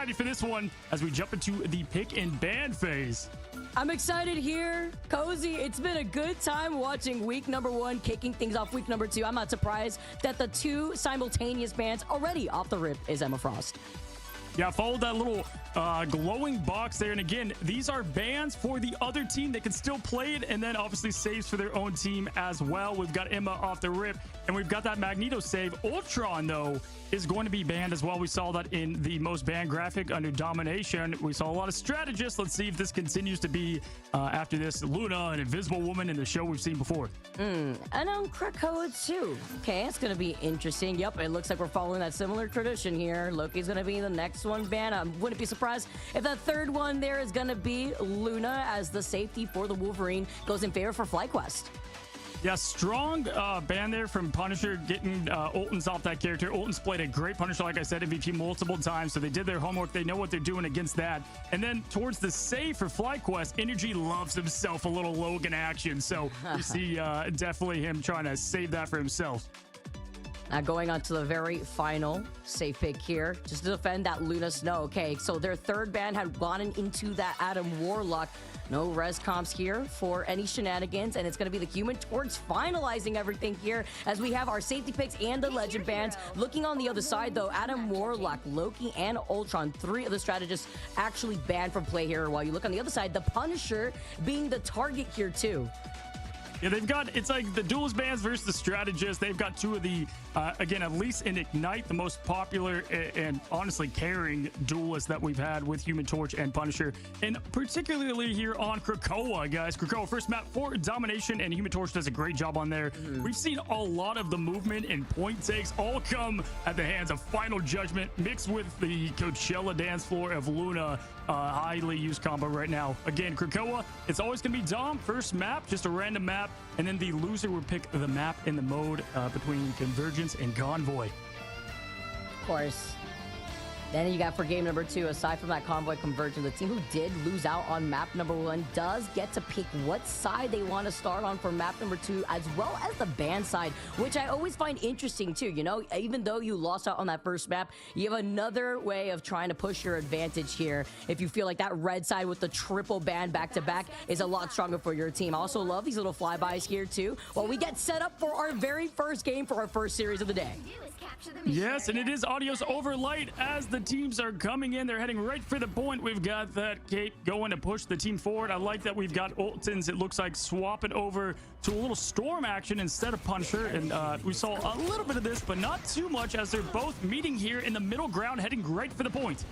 excited for this one as we jump into the pick and ban phase. I'm excited here. Cozy, it's been a good time watching week number 1, kicking things off week number 2. I'm not surprised that the 2 simultaneous bans already off the rip is Emma Frost. Yeah, followed that little glowing box there. And again, these are bans for the other team. They can still play it, and then obviously saves for their own team as well. We've got Emma off the rip, and we've got that Magneto save. Ultron, though, is going to be banned as well. We saw that in the most banned graphic under Domination. We saw a lot of strategists. Let's see if this continues to be, after this, Luna, an Invisible Woman in the show we've seen before. And on Krakoa, too. Okay, it's going to be interesting. Yep, it looks like we're following that similar tradition here. Loki's going to be the next one banned. I wouldn't be surprised if that third one there is going to be Luna, as the safety for the Wolverine goes in favor for FlyQuest. Yeah, strong ban there from Punisher, getting Olten's off that character. Olten's played a great Punisher, like I said, MVP multiple times, so they did their homework. They know what they're doing against that. And then towards the save for FlyQuest, Energy loves himself a little Logan action, so you see definitely him trying to save that for himself. Now going on to the very final safe pick here, just to defend that Luna Snow. Okay, so their third ban had gone into that Adam Warlock. No res comps here for any shenanigans, and it's going to be the Human Torch finalizing everything here as we have our safety picks and the legend bans. Looking on the other side, though, Adam Warlock, Loki, and Ultron, 3 of the strategists actually banned from play here. While you look on the other side, the Punisher being the target here, too. Yeah, they've got, it's like the duelist bands versus the strategists. They've got 2 of the, again, at least in Ignite, the most popular and honestly caring duelists that we've had with Human Torch and Punisher. And particularly here on Krakoa, guys. Krakoa, first map for Domination, and Human Torch does a great job on there. We've seen a lot of the movement and point takes all come at the hands of Final Judgment, mixed with the Coachella dance floor of Luna. Highly used combo right now. Again, Krakoa, it's always going to be Dom. First map, just a random map. And then the loser would pick the map in the mode between Convergence and Convoy. Of course. Then you got for game number 2, aside from that Convoy Convergence, the team who did lose out on map number 1 does get to pick what side they want to start on for map number 2, as well as the ban side, which I always find interesting too. You know, even though you lost out on that first map, you have another way of trying to push your advantage here. If you feel like that red side with the triple ban back-to-back is a lot stronger for your team. I also love these little flybys here too, while we get set up for our very first game for our first series of the day. Yes, and it is Audios Overlight as the teams are coming in. They're heading right for the point. We've got that Kate going to push the team forward. I like that we've got Oltons, it looks like, swapping over to a little Storm action instead of Punisher. And we saw a little bit of this, but not too much, as they're both meeting here in the middle ground, heading right for the point.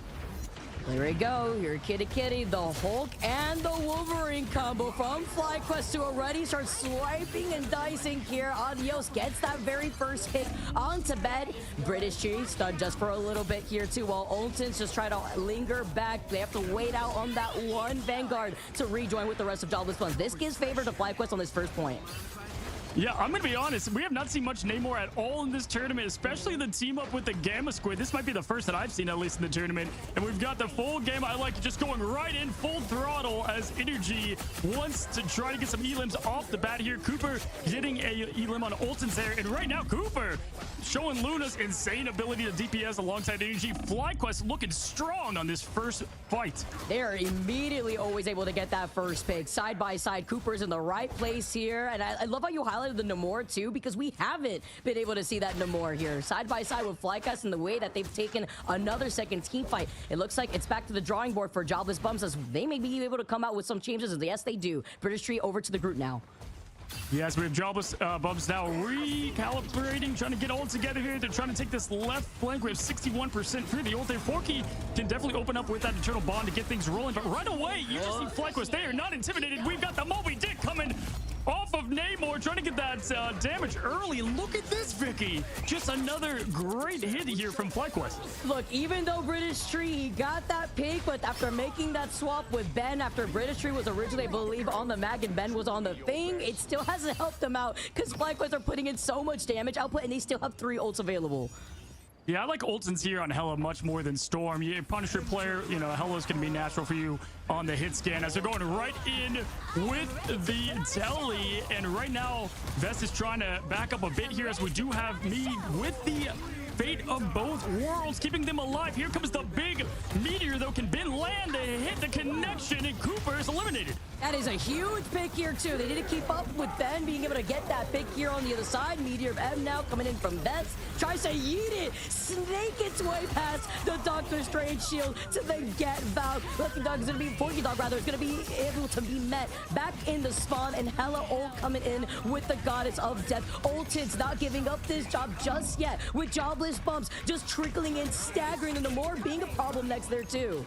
There we go, your kitty, the Hulk and the Wolverine combo from FlyQuest to already start swiping and dicing here. Adios gets that very first hit onto bed. British Tree stunned just for a little bit here too, while Oltons just try to linger back. They have to wait out on that one Vanguard to rejoin with the rest of Joblessbums. This gives favor to FlyQuest on this first point. Yeah, I'm going to be honest. We have not seen much Namor at all in this tournament, especially the team up with the Gamma Squid. This might be the first that I've seen, at least in the tournament. And we've got the full game. I like just going right in full throttle as Energy wants to try to get some elims off the bat here. Cooper getting a elim on Oltons there. And right now, Cooper showing Luna's insane ability to DPS alongside Energy. FlyQuest looking strong on this first fight. They're immediately always able to get that first pick. Side by side, Cooper's in the right place here. And I love how you highlighted the Namor too, because we haven't been able to see that Namor here. Side by side with FlyQuest and the way that they've taken another second team fight. It looks like it's back to the drawing board for Joblessbums, as they may be able to come out with some changes. And yes, they do. British Tree over to the group now. Yes, we have Joblessbums now recalibrating, trying to get all together here. They're trying to take this left flank. We have 61% through the ult there. Forky can definitely open up with that Eternal Bond to get things rolling. But right away, you just see FlyQuest. They are not intimidated. We've got the Moby Dick coming off of Namor, trying to get that damage early. Look at this, Vicky. Just another great hit here from FlyQuest. Look, even though British Tree got that pick, but after making that swap with Ben, after British Tree was originally, I believe, on the mag and Ben was on the thing, it still hasn't helped them out because FlyQuest are putting in so much damage output and they still have 3 ults available. Yeah, I like Oltons here on Hela much more than Storm. You Punisher player, you know, Hela's going to be natural for you on the hit scan as they're going right in with the Telly. And right now, Vest is trying to back up a bit here as we do have me with the Fate of Both Worlds, keeping them alive. Here comes the big meteor here, though. Can Ben land to hit the connection, and Cooper is eliminated. That is a huge pick here, too. They need to keep up with Ben being able to get that pick here on the other side. Meteor of M now coming in from Vets. Tries to yeet it. Snake its way past the Doctor Strange shield to then get Valk. Lucky Dog is going to be, Forky Dog rather, is going to be able to be met back in the spawn. And Hella Ult coming in with the Goddess of Death. Ultid's not giving up this job just yet. With Joblessbums just trickling in, staggering, and the more being a problem next there, too.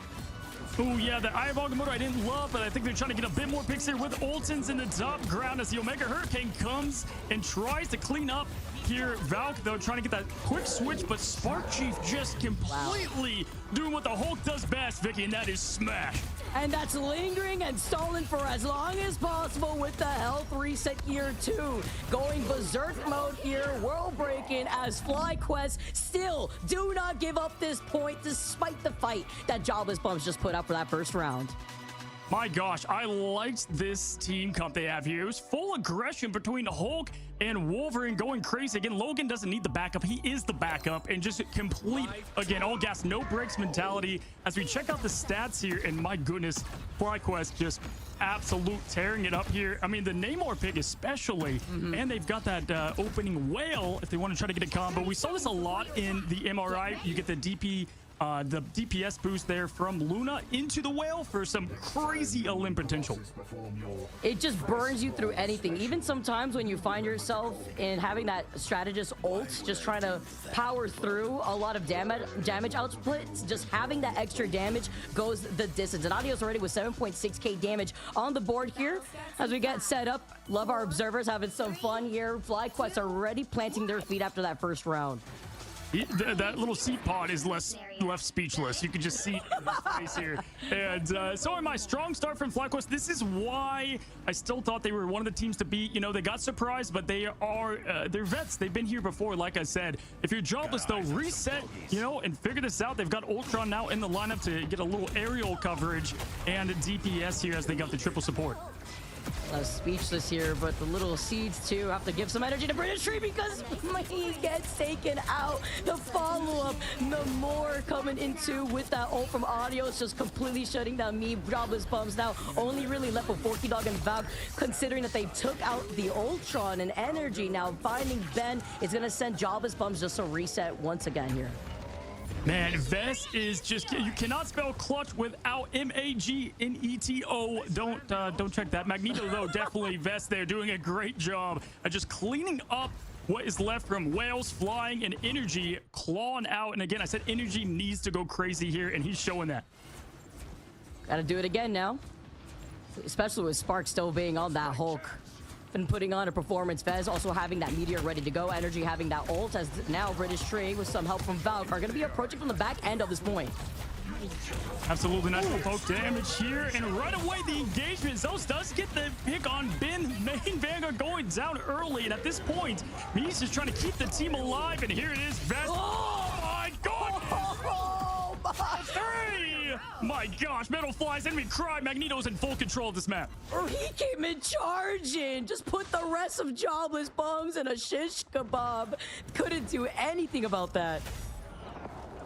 Oh, yeah, the Eye of Agamotto I didn't love, but I think they're trying to get a bit more picks here with Ultins in the top ground as the Omega Hurricane comes and tries to clean up here. Valk, though, trying to get that quick switch, but Spark Chief just completely doing what the Hulk does best, Vicky, and that is smash. And that's lingering and stalling for as long as possible with the health reset here, too. Going berserk mode here, world breaking as FlyQuest still do not give up this point despite the fight that Joblessbums just put up for that first round. My gosh, I liked this team comp they have here. It was full aggression between Hulk and Wolverine going crazy. Again, Logan doesn't need the backup. He is the backup, and just complete, again, all gas, no brakes mentality. As we check out the stats here, and my goodness, FlyQuest just absolute tearing it up here. I mean, the Namor pick especially, and they've got that opening whale if they want to try to get a combo. We saw this a lot in the MRI. You get the the DPS boost there from Luna into the whale for some crazy Olymp potential. It just burns you through anything. Even sometimes when you find yourself in having that strategist ult, just trying to power through a lot of damage output, just having that extra damage goes the distance. And Audio's already with 7.6k damage on the board here as we get set up. Love our observers having some fun here. FlyQuest already planting their feet after that first round. That little seat pod is left speechless. You can just see his face here. And so in my strong start from FlyQuest, this is why I still thought they were one of the teams to beat. You know, they got surprised, but they are they're vets. They've been here before, like I said. If you're jobless, though, reset, you know, and figure this out. They've got Ultron now in the lineup to get a little aerial coverage and DPS here as they got the triple support. Speechless here, but the little seeds too have to give some energy to British Tree because he gets taken out. The follow-up, the more coming into with that ult from Audio. It's just completely shutting down me. Joblessbums now only really left with Forky Dog and Valk, considering that they took out the Ultron and energy. Now finding Ben is going to send Joblessbums just a reset once again here. Man, Vest is just, you cannot spell clutch without M-A-G-N-E-T-O. Don't check that. Magneto, though, definitely Vest there doing a great job of just cleaning up what is left from Whales flying and energy clawing out. And again, I said energy needs to go crazy here, and he's showing that. Gotta do it again now, especially with Spark still being on that Hulk and putting on a performance. Fez also having that meteor ready to go. Energy having that ult, as now British Tree with some help from Valk are going to be approaching from the back end of this point. Absolutely nice little poke damage here, and right away the engagement. Zeus does get the pick on Ben. Main Vanguard going down early, and at this point, he's just trying to keep the team alive, and here it is, Vest. Oh my god! Oh my! My gosh, Metal flies, enemy cry. Magneto's in full control of this map. He came in charging. Just put the rest of Joblessbums in a shish kebab. Couldn't do anything about that.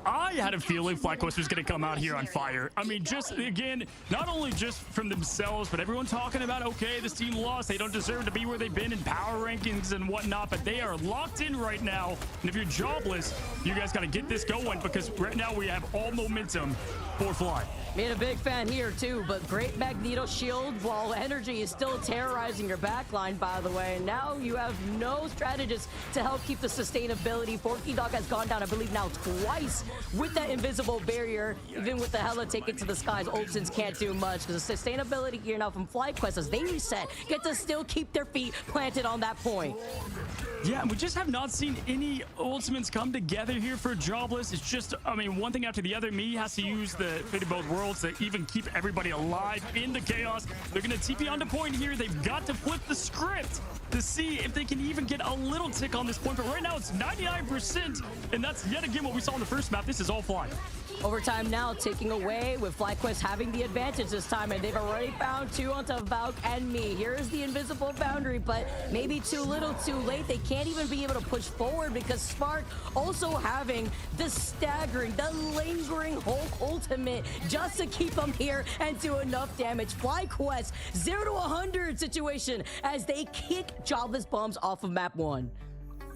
I had a feeling FlyQuest was going to come out here on fire. I mean, just, again, not only just from themselves, but everyone talking about, okay, this team lost. They don't deserve to be where they've been in power rankings and whatnot, but they are locked in right now. And if you're jobless, you guys got to get this going because right now we have all momentum for Fly. Made a big fan here too, but great Magneto shield while energy is still terrorizing your backline, by the way. And now you have no strategist to help keep the sustainability. Forky Dog has gone down, I believe, now twice with that invisible barrier. Even with the Hella taken to the skies, Olsen's can't do much because the sustainability here now from FlyQuest as they reset, get to still keep their feet planted on that point. Yeah, we just have not seen any ultimates come together here for Jobless. It's just, I mean, one thing after the other. Me has to use the Fate of Both Worlds to even keep everybody alive in the chaos. They're going to TP onto point here. They've got to flip the script to see if they can even get a little tick on this point. But right now it's 99%, and that's yet again what we saw in the first map. This is all Fly. Overtime now taking away with FlyQuest having the advantage this time, and they've already found two onto Valk and me. Here's the invisible boundary, but maybe too little too late. They can't even be able to push forward because Spark also having the staggering, the lingering Hulk ultimate just to keep them here and do enough damage. FlyQuest 0 to 100 situation as they kick Joblessbums off of map 1.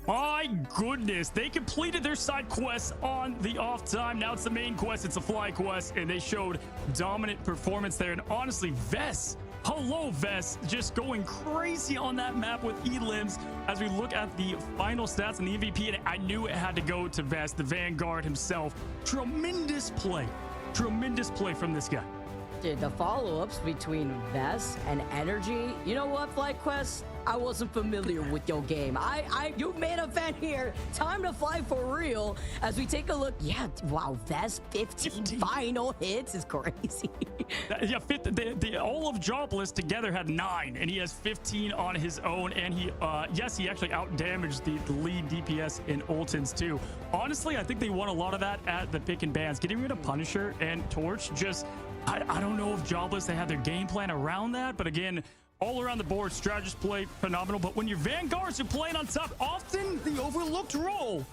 My goodness, they completed their side quests on the off time. Now it's the main quest. It's a fly quest, and they showed dominant performance there. And honestly, Vess, hello Vess, just going crazy on that map with elims. As we look at the final stats and the MVP, and I knew it had to go to Vess, the Vanguard himself. Tremendous play from this guy. Dude, the follow-ups between Vess and Energy. You know what, FlyQuest? I wasn't familiar with your game. You made a fan here. Time to fly for real. As we take a look, yeah, wow, Vess 15 final hits is crazy. Yeah, all of Jobless together had 9, and he has 15 on his own. And he, yes, he actually out-damaged the lead DPS in Ultons too. Honestly, I think they won a lot of that at the pick and bans. Getting rid of Punisher and Torch, just, I don't know if Jobless, they had their game plan around that, but again, all around the board, strategist play phenomenal. But when your Vanguards are playing on top, often the overlooked role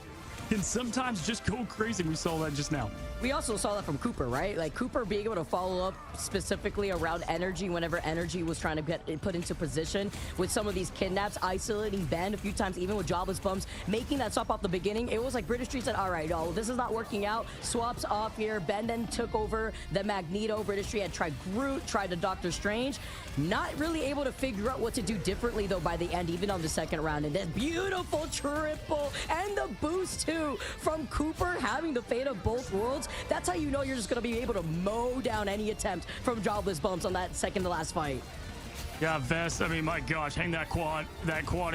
can sometimes just go crazy. We saw that just now. We also saw that from Cooper, right? Like Cooper being able to follow up specifically around Energy whenever Energy was trying to get it put into position with some of these kidnaps, isolating Ben a few times, even with Joblessbums, making that swap off the beginning. It was like British Street said, all right, no, this is not working out. Swaps off here. Ben then took over the Magneto. British Street had tried Groot, tried the Doctor Strange. Not really able to figure out what to do differently though by the end, even on the second round. And then beautiful triple and the boost too from Cooper having the fate of both worlds. That's how you know you're just going to be able to mow down any attempt from Joblessbums on that second to last fight. Yeah, Vest, I mean, my gosh, hang that quad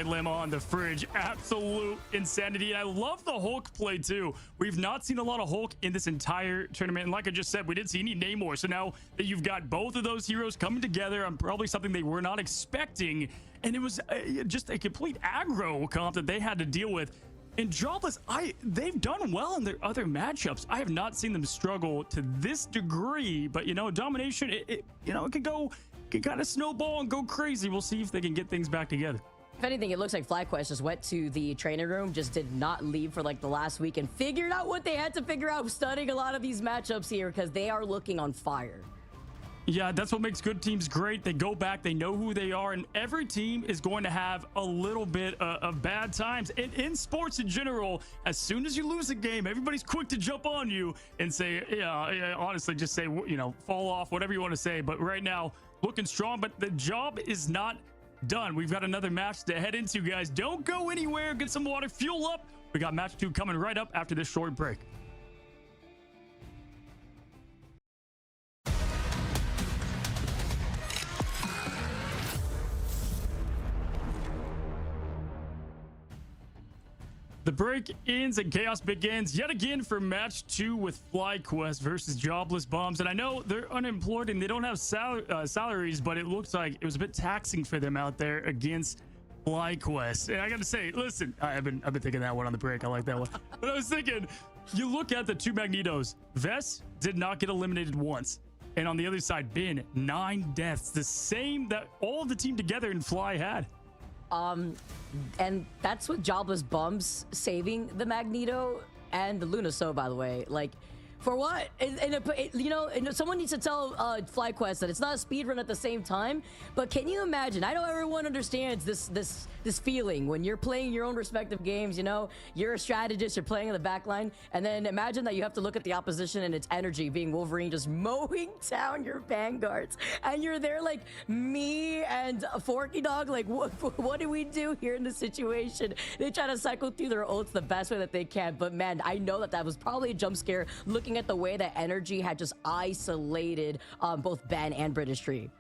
limb on the fridge. Absolute insanity. And I love the Hulk play too. We've not seen a lot of Hulk in this entire tournament. And like I just said, we didn't see any Namor. So now that you've got both of those heroes coming together on probably something they were not expecting. And it was just a complete aggro comp that they had to deal with. And Jobless, they've done well in their other matchups. I have not seen them struggle to this degree, but you know, domination, it can kind of snowball and go crazy. We'll see if they can get things back together. If anything, it looks like FlyQuest just went to the training room, just did not leave for like the last week and figured out what they had to figure out, studying a lot of these matchups here because they are looking on fire. Yeah, that's what makes good teams great. They go back, they know who they are, and every team is going to have a little bit of bad times. And in sports in general, as soon as you lose a game, everybody's quick to jump on you and say, yeah, honestly, just say, you know, fall off, whatever you want to say. But right now, looking strong, but the job is not done. We've got another match to head into, guys. Don't go anywhere. Get some water, fuel up. We got match 2 coming right up after this short break. The break ends and chaos begins yet again for match 2 with FlyQuest versus Joblessbums. And I know they're unemployed and they don't have salaries, but it looks like it was a bit taxing for them out there against FlyQuest. And I got to say, listen, I've been thinking that one on the break. I like that one. But I was thinking, you look at the 2 Magnetos. Vess did not get eliminated once. And on the other side, Ben, 9 deaths. The same that all of the team together in Fly had. And that's what Joblessbums saving the Magneto and the Lunaso, by the way. Like, for what? And someone needs to tell FlyQuest that it's not a speed run at the same time. But can you imagine? I know everyone understands this feeling when you're playing your own respective games. You know, you're a strategist, you're playing in the back line, and then imagine that you have to look at the opposition and its energy being Wolverine just mowing down your Vanguards, and you're there like me and Forky Dog. Like, what do we do here in this situation? They try to cycle through their ults the best way that they can, but man, I know that was probably a jump scare. Looking at the way that Energy had just isolated both Ben and British Tree.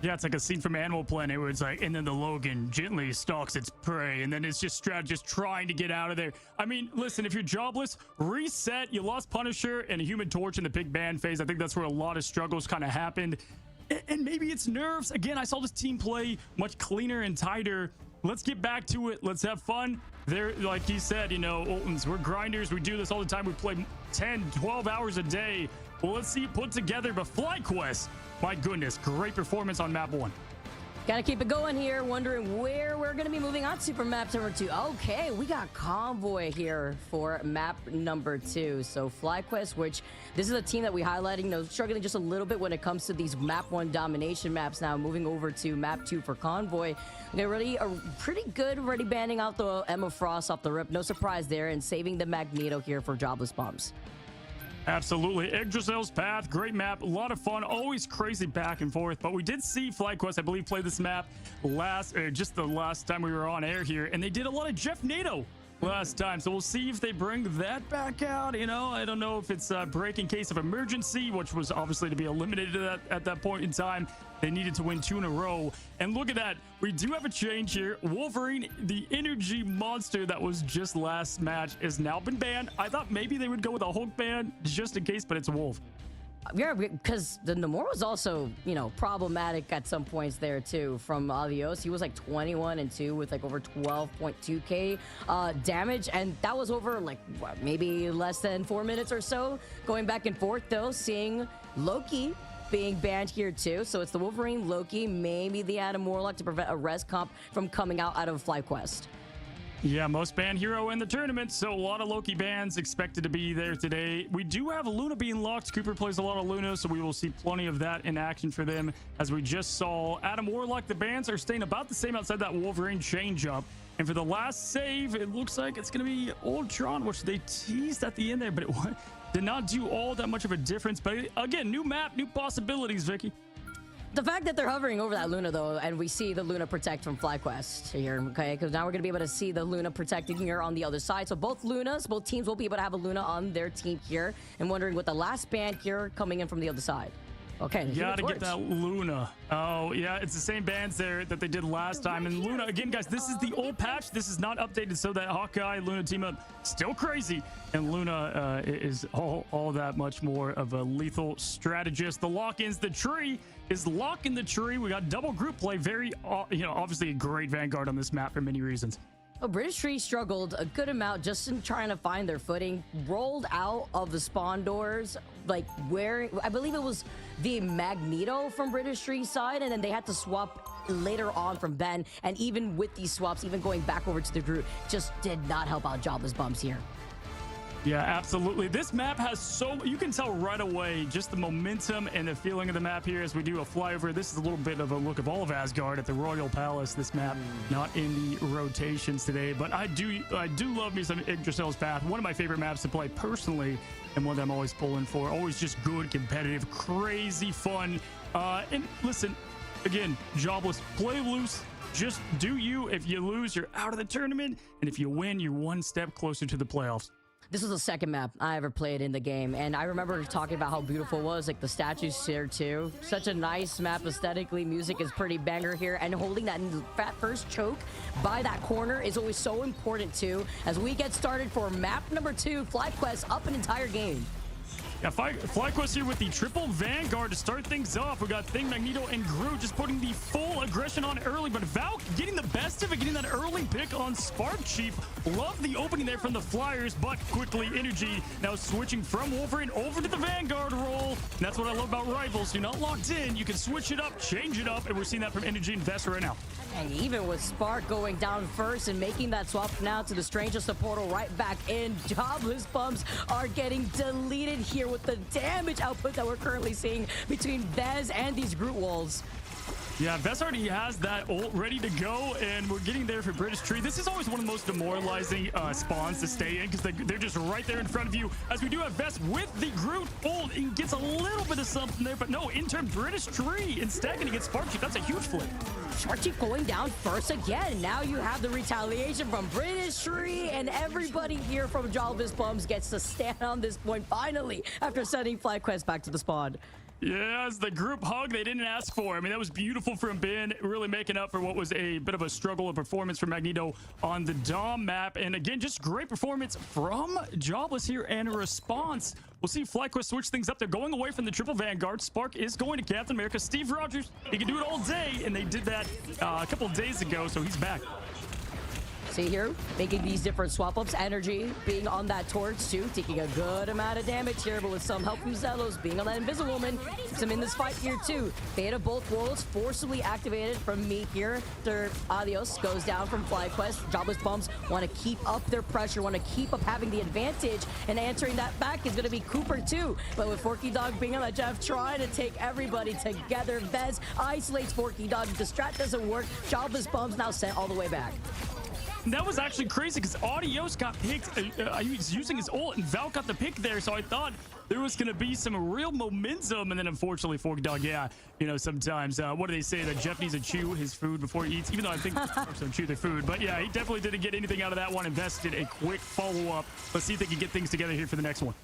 Yeah, it's like a scene from Animal Planet where it's like, and then the Logan gently stalks its prey, and then it's just strategist trying to get out of there. I mean, listen, if you're Jobless, reset. You lost Punisher and a Human Torch in the big ban phase. I think that's where a lot of struggles kind of happened. And maybe it's nerves. Again, I saw this team play much cleaner and tighter let's get back to it. Let's have fun. There, like he said, you know, Oltons, we're grinders. We do this all the time. We play 10, 12 hours a day. Well, let's see it put together. But FlyQuest, my goodness, great performance on map 1. Gotta keep it going here, wondering where we're gonna be moving on to for map number 2. Okay, we got Convoy here for map number 2. So FlyQuest, which this is a team that we highlighted, you know, struggling just a little bit when it comes to these map 1 domination maps. Now moving over to map 2 for Convoy. They're already pretty good, already banning out the Emma Frost off the rip. No surprise there, and saving the Magneto here for Joblessbums. Absolutely. Yggdrasil's Path, great map, a lot of fun, always crazy back and forth. But we did see FlyQuest, I believe, play this map just the last time we were on air here, and they did a lot of Jeff NATO last time. So we'll see if they bring that back out. You know, I don't know if it's a break in case of emergency, which was obviously to be eliminated at that point in time. They needed to win 2 in a row. And look at that. We do have a change here. Wolverine, the energy monster that was just last match, has now been banned. I thought maybe they would go with a Hulk ban just in case, but it's a Wolf. Yeah, because the Namor was also, you know, problematic at some points there too. From Avios, he was like 21-2 with like over 12.2k damage, and that was over like what, maybe less than 4 minutes or so. Going back and forth though, seeing Loki being banned here too. So it's the Wolverine, Loki, maybe the Adam Warlock to prevent a res comp from coming out of FlyQuest. Yeah, most banned hero in the tournament, so a lot of Loki bans expected to be there today. We do have Luna being locked. Cooper plays a lot of Luna, so we will see plenty of that in action for them. As we just saw, Adam Warlock, the bans are staying about the same outside that Wolverine change-up. And for the last save, it looks like it's going to be Ultron, which they teased at the end there, but it did not do all that much of a difference. But again, new map, new possibilities, Vicky. The fact that they're hovering over that Luna, though, and we see the Luna Protect from FlyQuest here, okay? Because now we're going to be able to see the Luna protecting here on the other side. So both teams will be able to have a Luna on their team here. And wondering what the last band here coming in from the other side. Okay, you gotta get that Luna. Oh, yeah, it's the same bands there that they did last time. And Luna, again, guys, this is the old patch. This is not updated, so that Hawkeye Luna team up still crazy. And Luna is all that much more of a lethal strategist. The lock-ins, the tree is lock in the tree. We got double group play. Very, obviously a great Vanguard on this map for many reasons. Oh, British Tree struggled a good amount just in trying to find their footing. Rolled out of the spawn doors, like wearing, I believe it was the Magneto from British Tree's side, and then they had to swap later on from Ben. And even with these swaps, even going back over to the group, just did not help out Joblessbums here. Yeah, absolutely. This map has you can tell right away just the momentum and the feeling of the map here as we do a flyover. This is a little bit of a look of all of Asgard at the Royal Palace. This map not in the rotations today, but I do love me some Yggdrasil's Path. One of my favorite maps to play personally, and one that I'm always pulling for. Always just good, competitive, crazy fun. And listen, again, Jobless, play loose. Just do you. If you lose, you're out of the tournament, and if you win, you're one step closer to the playoffs. This was the second map I ever played in the game, and I remember talking about how beautiful it was, like the statues here too. Such a nice map aesthetically. Music is pretty banger here, and holding that first choke by that corner is always so important too. As we get started for map number 2, FlyQuest up an entire game. Yeah, FlyQuest here with the triple Vanguard to start things off. We got Thing, Magneto, and Groot just putting the full aggression on early, but Valk getting the best of it, getting that early pick on Spark Chief. Love the opening there from the Flyers, but quickly Energy now switching from Wolverine over to the Vanguard role. And that's what I love about Rivals. You're not locked in. You can switch it up, change it up, and we're seeing that from Energy and Vest right now. And even with Spark going down first and making that swap now to the Strangest of Portal right back in, Joblessbums are getting deleted here with the damage output that we're currently seeing between Vez and these Groot walls. Yeah, Vest already has that ult ready to go, and we're getting there for British Tree. This is always one of the most demoralizing spawns to stay in because they're just right there in front of you. As we do have Vest with the Groot ult, he gets a little bit of something there, but no, in turn, British Tree instead going to get Spark Chief. That's a huge flip. Spark Chief going down first again. Now you have the retaliation from British Tree, and everybody here from Joblessbums gets to stand on this point finally after sending FlyQuest back to the spawn. Yes, the group hug they didn't ask for. I mean, that was beautiful from Ben, really making up for what was a bit of a struggle of performance from Magneto on the Dom map. And again, just great performance from Jobless here and a response. We'll see FlyQuest switch things up. They're going away from the triple Vanguard. Spark is going to Captain America. Steve Rogers, he can do it all day, and they did that a couple of days ago, so he's back. See here, making these different swap ups. Energy being on that torch too, taking a good amount of damage here, but with some help from Zelos being on that Invisible Woman, keeps him in this fight here too. Fate of both worlds forcibly activated from me here. Their Adios goes down from FlyQuest. Joblessbums want to keep up their pressure, want to keep up having the advantage, and answering that back is going to be Cooper too. But with Forky Dog being on the Jeff, trying to take everybody together. Vez isolates Forky Dog. The strat doesn't work. Joblessbums now sent all the way back. That was actually crazy because Adios got picked. He was using his ult and Val got the pick there, so I thought there was going to be some real momentum, and then unfortunately Forky Dog, yeah, you know, sometimes what do they say, that Jeff needs to chew his food before he eats, even though I think folks don't chew their food. But yeah, he definitely didn't get anything out of that one. Invested a quick follow-up. Let's see if they can get things together here for the next one.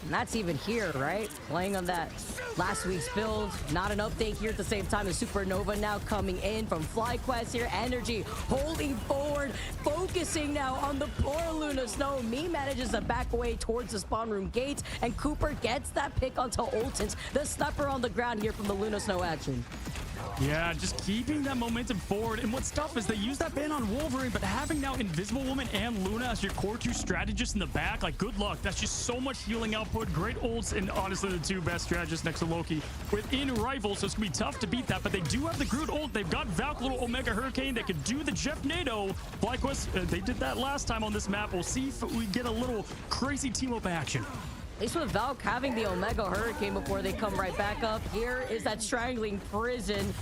And that's even here, right? Playing on that last week's build. Not an update here at the same time. The Supernova now coming in from FlyQuest here. Energy holding forward, focusing now on the poor Luna Snow. Me manages to back away towards the spawn room gates, and Cooper gets that pick onto Oltens, the sniper on the ground here from the Luna Snow action. Yeah, just keeping that momentum forward. And what's tough is they use that ban on Wolverine, but having now Invisible Woman and Luna as your core 2 strategists in the back, like, good luck. That's just so much healing output. Great ults, and honestly, the 2 best strategists next to Loki within Rivals, so it's going to be tough to beat that. But they do have the Groot ult. They've got Valk, little Omega Hurricane. They could do the Jeff NATO. FlyQuest, they did that last time on this map. We'll see if we get a little crazy team-up action. At least with Valk having the Omega Hurricane before they come right back up. Here is that Strangling Prison.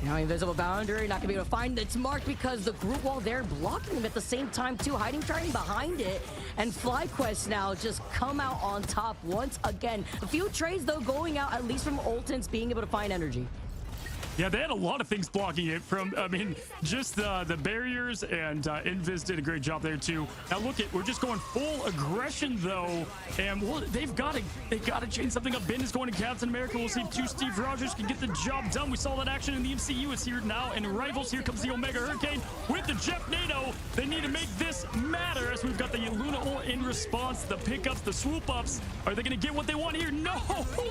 Now Invisible Boundary, not gonna be able to find its mark because the group wall there blocking him at the same time too, hiding, trying behind it. And FlyQuest now just come out on top once again. A few trades though going out, at least from Oltens being able to find energy. Yeah, they had a lot of things blocking it from, I mean, just the barriers, and Invis did a great job there too. Now look we're just going full aggression though, and they've got to change something up. Ben is going to Captain America. We'll see if 2 Steve Rogers can get the job done. We saw that action in the MCU. It's here now, and Rivals, here comes the Omega Hurricane with the Jeff NATO. They need to make this matter as we've got the Luna ult in response, the pickups, the swoop ups. Are they going to get what they want here? No!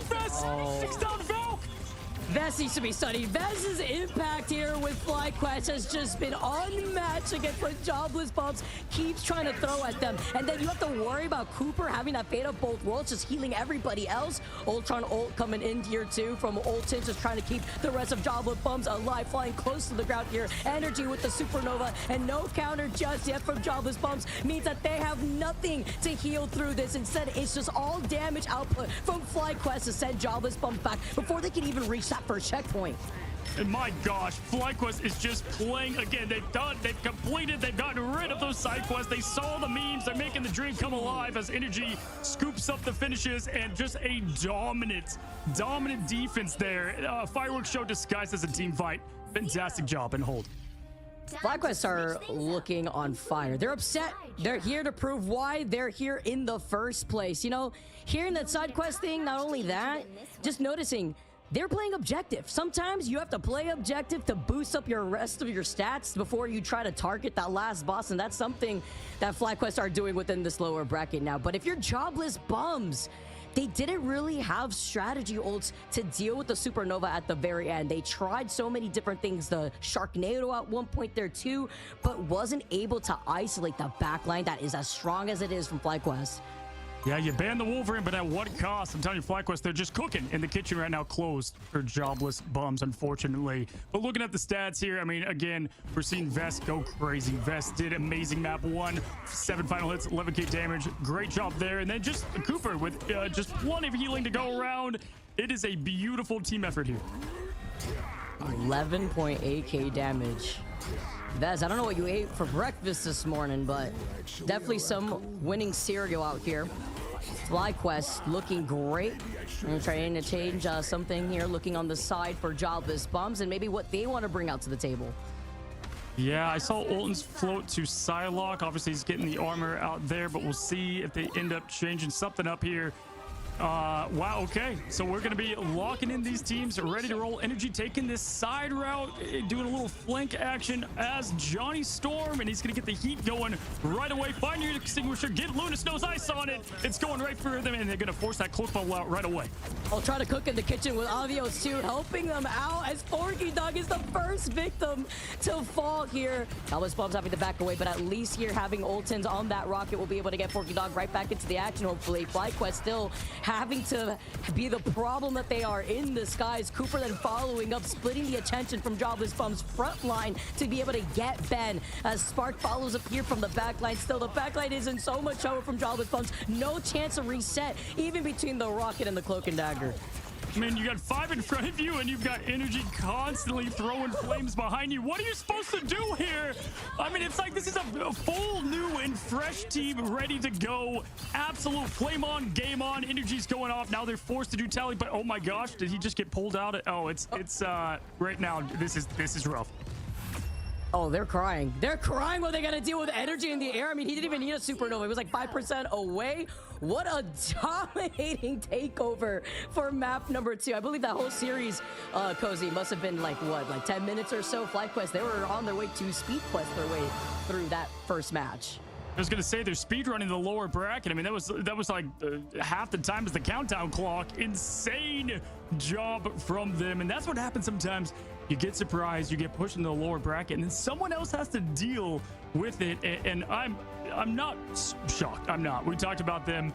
Vest! 6 down Valk! Vez needs to be studied. Vez's impact here with FlyQuest has just been unmatched against what Joblessbums keeps trying to throw at them. And then you have to worry about Cooper having that fate of both worlds, just healing everybody else. Ultron ult coming in here too from Olten, just trying to keep the rest of Joblessbums alive, flying close to the ground here. Energy with the Supernova, and no counter just yet from Joblessbums means that they have nothing to heal through this. Instead, it's just all damage output from FlyQuest to send Joblessbums back before they can even reach that first checkpoint. And my gosh, FlyQuest is just playing again. They've completed, they've gotten rid of those side quests. They saw the memes, they're making the dream come alive as Energy scoops up the finishes, and just a dominant defense there. Fireworks show disguised as a team fight. Fantastic job, and hold. FlyQuest are looking on fire. They're upset. They're here to prove why they're here in the first place. You know, hearing that side quest thing, not only that, just noticing they're playing objective. Sometimes you have to play objective to boost up your rest of your stats before you try to target that last boss, and that's something that FlyQuest are doing within this lower bracket now. But if you're Joblessbums, they didn't really have strategy ults to deal with the Supernova at the very end. They tried so many different things, the Sharknado at one point there too, but wasn't able to isolate the backline that is as strong as it is from FlyQuest. Yeah, you banned the Wolverine, but at what cost? I'm telling you, FlyQuest, they're just cooking in the kitchen right now, closed for Joblessbums, unfortunately. But looking at the stats here, I mean, again, we're seeing Vest go crazy. Vest did amazing map 1, 7 final hits, 11k damage. Great job there. And then just Cooper with just plenty of healing to go around. It is a beautiful team effort here. 11.8k damage. Vez, I don't know what you ate for breakfast this morning, but definitely some winning cereal out here. FlyQuest looking great. I'm trying to change something here, looking on the side for Joblessbums and maybe what they want to bring out to the table. Yeah, I saw Olten's float to Psylocke. Obviously, he's getting the armor out there, but we'll see if they end up changing something up here. Wow, okay. So we're going to be locking in these teams, ready to roll. Energy taking this side route, doing a little flank action as Johnny Storm, and he's going to get the heat going right away. Find your extinguisher, get Luna Snow's ice on it. It's going right for them, and they're going to force that close bubble out right away. I'll try to cook in the kitchen with Avios too, helping them out as Forky Dog is the first victim to fall here. Joblessbums having to back away, but at least here having Oltons on that rocket will be able to get Forky Dog right back into the action, hopefully. FlyQuest still having to be the problem that they are in the skies. Cooper then following up, splitting the attention from Joblessbums' front line to be able to get Ben. As Spark follows up here from the back line. Still, the back line is in so much trouble from Joblessbums. No chance of reset, even between the rocket and the cloak and dagger. I mean, you got 5 in front of you, and you've got Energy constantly throwing flames behind you. What are you supposed to do here? I mean, it's like this is a full new and fresh team ready to go. Absolute flame on, game on. Energy's going off. Now they're forced to do tally, but oh my gosh, did he just get pulled out? Oh, it's right now. This is rough. Oh, they're crying. They're crying what they got to deal with Energy in the air. I mean, he didn't even need a supernova. It was like 5% away. What a dominating takeover for map number 2. I believe that whole series, Cozy, must have been like, what, like 10 minutes or so? FlyQuest, they were on their way to speed quest their way through that first match. I was going to say they're speedrunning the lower bracket. I mean, that was like half the time as the countdown clock. Insane job from them. And that's what happens sometimes. You get surprised, you get pushed into the lower bracket, and then someone else has to deal with it. And I'm not shocked. I'm not. We talked about them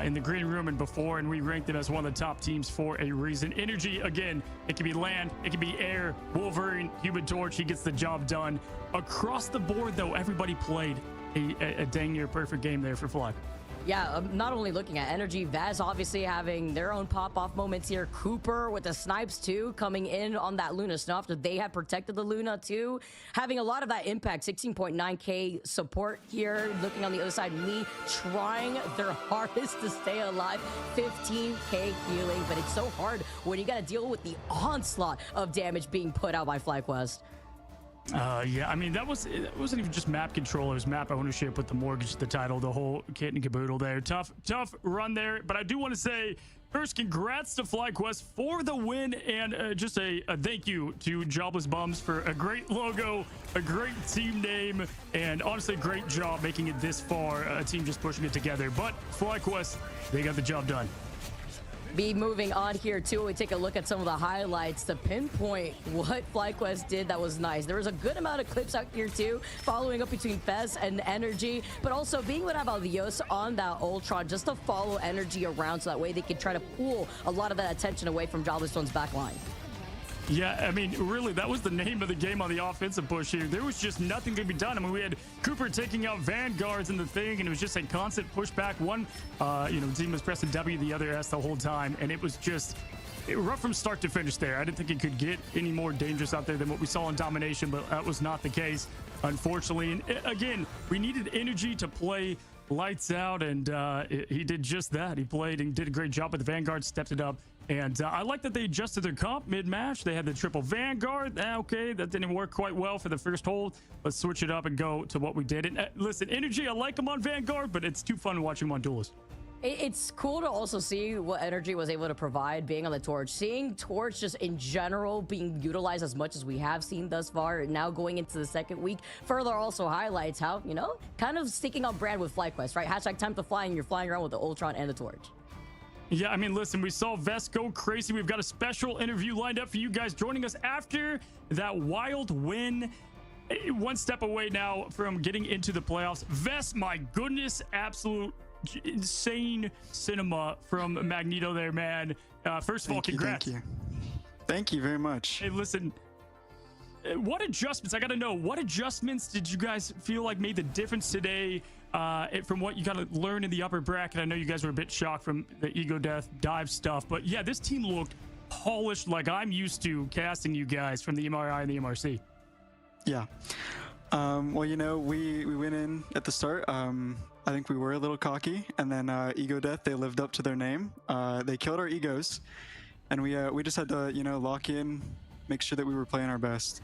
in the green room and before, and we ranked them as one of the top teams for a reason. Energy, again, it can be land, it can be air. Wolverine, Human Torch, he gets the job done. Across the board, though, everybody played a dang near perfect game there for Fly. Yeah, not only looking at Energy, Vaz obviously having their own pop-off moments here. Cooper with the snipes too, coming in on that Luna snuff after they have protected the Luna too. Having a lot of that impact, 16.9k support here. Looking on the other side, me trying their hardest to stay alive. 15k healing, but it's so hard when you got to deal with the onslaught of damage being put out by FlyQuest. Yeah, I mean, it wasn't even just map control, it was map ownership with the mortgage, the title, the whole kit and caboodle there. Tough run there, but I do want to say, first, congrats to FlyQuest for the win, and just a thank you to Joblessbums for a great logo, a great team name, and honestly, great job making it this far, a team just pushing it together. But FlyQuest, they got the job done. Be moving on here too. We take a look at some of the highlights to pinpoint what FlyQuest did that was nice. There was a good amount of clips out here too, following up between Fez and Energy, but also being with Avaldios on that Ultron just to follow Energy around so that way they could try to pull a lot of that attention away from Joblessbums' backline. Yeah, I mean, really, that was the name of the game on the offensive push here. There was just nothing to be done. I mean, we had Cooper taking out Vanguards in the thing, and it was just a constant pushback. One, team was pressing W, the other S the whole time, and it was just rough from start to finish there. I didn't think it could get any more dangerous out there than what we saw in Domination, but that was not the case, unfortunately. And again, we needed Energy to play lights out, and he did just that. He played and did a great job, but the Vanguard stepped it up. And I like that they adjusted their comp mid-match. They had the triple Vanguard. Okay, that didn't work quite well for the first hold. Let's switch it up and go to what we did. And listen, Energy, I like him on Vanguard, but it's too fun watching him on Duelist. It's cool to also see what Energy was able to provide being on the Torch. Seeing Torch just in general being utilized as much as we have seen thus far, now going into the second week, further also highlights how, kind of sticking on brand with FlyQuest, right? Hashtag time to fly, and you're flying around with the Ultron and the Torch. Yeah, I mean, listen, we saw Vest go crazy. We've got a special interview lined up for you guys joining us after that wild win. One step away now from getting into the playoffs. Vest, my goodness, absolute insane cinema from Magneto there, man. First of all, congrats. Thank you very much. Hey, listen, what adjustments, I gotta know, what adjustments did you guys feel like made the difference today from what you gotta learn in the upper bracket? I know you guys were a bit shocked from the Ego Death dive stuff, but yeah, this team looked polished like I'm used to casting you guys from the MRI and the MRC. Yeah. Well, we went in at the start. I think we were a little cocky, and then Ego Death, they lived up to their name. They killed our egos, and we just had to, lock in, make sure that we were playing our best.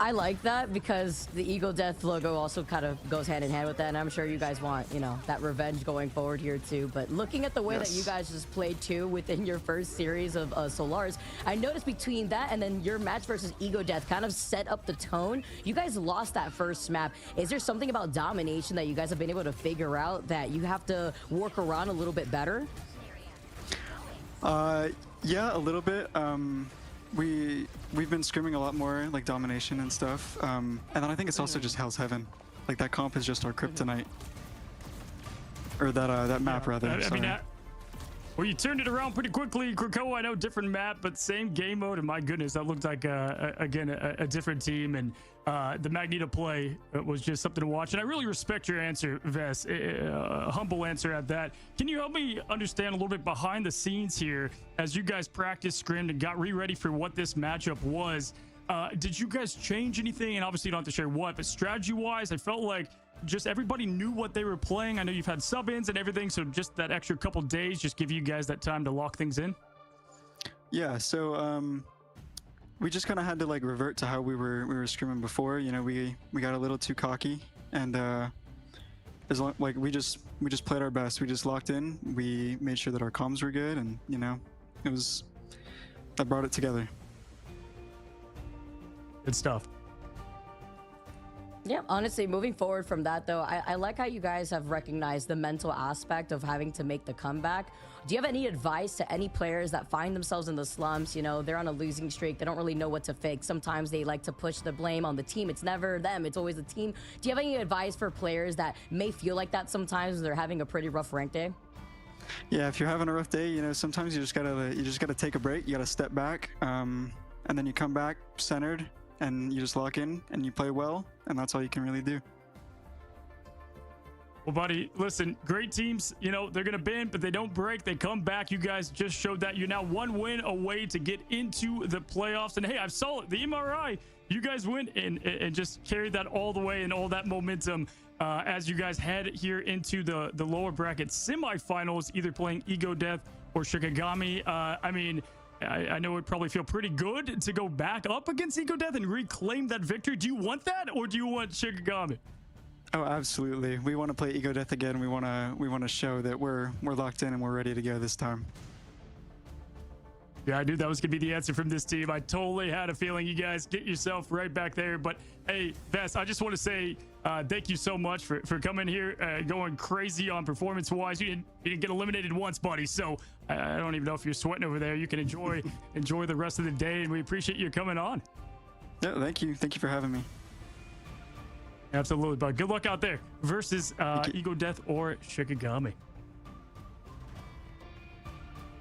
I like that because the Ego Death logo also kind of goes hand in hand with that, and I'm sure you guys want, you know, that revenge going forward here too. But looking at the way that you guys just played too within your first series of Solars, I noticed between that and then your match versus Ego Death kind of set up the tone. You guys lost that first map. Is there something about domination that you guys have been able to figure out that you have to work around a little bit better? Yeah, a little bit. We've been scrimming a lot more, like domination and stuff. And then I think it's also just Hell's Heaven. Like that comp is just our kryptonite. Or that map rather. I mean, well, you turned it around pretty quickly, Krakoa. I know different map, but same game mode. And my goodness, that looked like again a different team. And the Magneto play was just something to watch. And I really respect your answer, Vess. A humble answer at that. Can you help me understand a little bit behind the scenes here as you guys practiced, scrimmed, and got ready for what this matchup was? Did you guys change anything? And obviously you don't have to share what, but strategy-wise, I felt like just everybody knew what they were playing. I know you've had sub-ins and everything, so just that extra couple days just give you guys that time to lock things in. Yeah, so we just kind of had to like revert to how we were scrimming before. You know, we got a little too cocky, and as long, like we just played our best. We just locked in. We made sure that our comms were good, and you know, that brought it together. Good stuff. Yeah, honestly, moving forward from that, though, I like how you guys have recognized the mental aspect of having to make the comeback. Do you have any advice to any players that find themselves in the slumps? You know, they're on a losing streak. They don't really know what to fix. Sometimes they like to push the blame on the team. It's never them. It's always the team. Do you have any advice for players that may feel like that sometimes when they're having a pretty rough rank day? Yeah, if you're having a rough day, you know, sometimes you just gotta take a break. You gotta step back, and then you come back centered, and you just lock in and you play well, and that's all you can really do. Well, buddy, listen, great teams, you know, they're gonna bend, but they don't break. They come back. You guys just showed that. You're now one win away to get into the playoffs. And hey, I saw it, the MRI, you guys went and just carried that all the way and all that momentum as you guys head here into the lower bracket semifinals, either playing Ego Death or Shikigami. I mean, I know it would probably feel pretty good to go back up against Ego Death and reclaim that victory. Do you want that, or do you want Shikigami? Oh, absolutely. We want to play Ego Death again. We want to show that we're locked in and we're ready to go this time. Yeah, I knew that was going to be the answer from this team. I totally had a feeling. You guys get yourself right back there. But hey, Vess, I just want to say thank you so much for coming here, going crazy on performance-wise. You didn't get eliminated once, buddy. So I don't even know if you're sweating over there. You can enjoy the rest of the day, and we appreciate you coming on. Yeah, thank you. Thank you for having me. Absolutely, bud. Good luck out there versus Ego Death or Shikigami.